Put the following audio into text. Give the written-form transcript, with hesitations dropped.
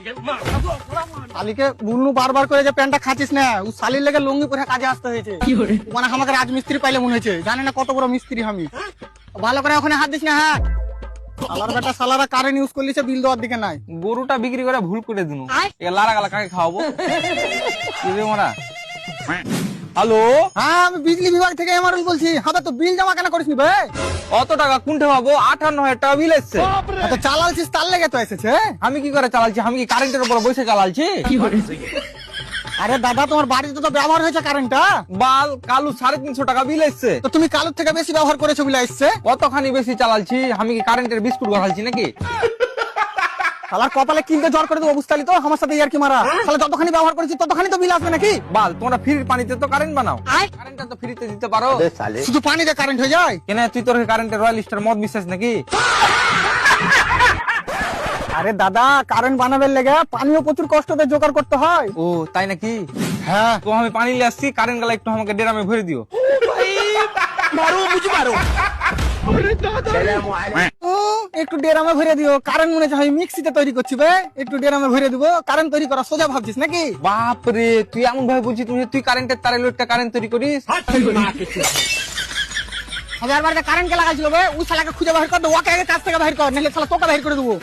শালিকে বুলনু বারবার করে যে প্যান্টটা খাচ্ছিস না, ও শালির লেগে লুঙ্গি পরে কাজে আসতে হয়েছে। মানে আমাকে রাজমিস্ত্রি পাইলে মনে হয়েছে, জানে না কত বড় মিস্ত্রি আমি। ভালো করে ওখানে হাত দিস না। হ্যাঁ, শালার বেটা শালারা কারেন্ট ইউজ করলিছে, বিল দেওয়ার দিকে নাই। গরুটা বিক্রি করে ভুল করে দিনু, লারা গালা কাকে খাওয়াবো? কি রে মোরা? হ্যালো, হ্যাঁ, আমি বিজলি বিভাগ থেকে এমআরএল বলছি। হ্যাঁ, তো বিল জমা কেন করিসনি বে? অত টাকা কোনটা পাবো? 58,000 টাকা বিল এসছে। তো চালালছিস তার লেগে তো এসেছে। আমি কি করে চালাচ্ছি? আমি কি কারেন্টের উপর বসে চালাচ্ছি? আরে দাদা, তোমার বাড়িতে তো ব্যবহার হয়েছে কারেন্টটা। বাল কালু 350 টাকা বিল এসছে। তো তুমি কালুর থেকে বেশি ব্যবহার করেছো বলে আসছে। কতখানি বেশি চালাচ্ছি? আমি কি কারেন্টের বিস্কুট গড়াচ্ছি নাকি? শালার কপালে কিনতে জ্বর করে দেবো, বুঝতালি তো? আমার সাথে ইয়ার কি মারা। তাহলে যতখানি ব্যবহার করেছি ততখানি তো বিল আসবে নাকি? বাল তোমরা ফ্রির পানিতে তো কারেন্ট বানাও, কারেন্টটা তো ফ্রিতে দিতে পারো। শুধু পানি দিয়ে কারেন্ট হয়ে যায়? কেন তুই তোর কারেন্টের রয়্যাল স্টার মদ বিশ্বাস নাকি? আরে দাদা, কারেন্ট বানাবার লেগে পানিও প্রচুর কষ্ট দিয়ে জোগাড় করতে হয়। ও তাই নাকি? হ্যাঁ, তো আমি পানি নিয়ে আসছি, কারেন্ট গালা একটু আমাকে ড্রামে ভরে দিও। একটু ডেরামে ভরে দিও। কারেন্ট মনে হচ্ছে আমি মিক্সিতে তৈরি করছি বে। একটু ডেরামে ভরে দিব। কারেন্ট তৈরি করা সোজা ভাবছিস নাকি? বাপ রে, তুই এমন ভাবে বলছিস তুই কারেন্টের তারে লোডটা কারেন্ট তৈরি করিস? হাজার বারটা কারেন্ট কে লাগাইছিল বে? ওই শালাকে খুঁজে বাহির কর দে, ওকে আগে কাছ থেকে বাহির কর, নাহলে শালা তোকে বাহির করে দেবো।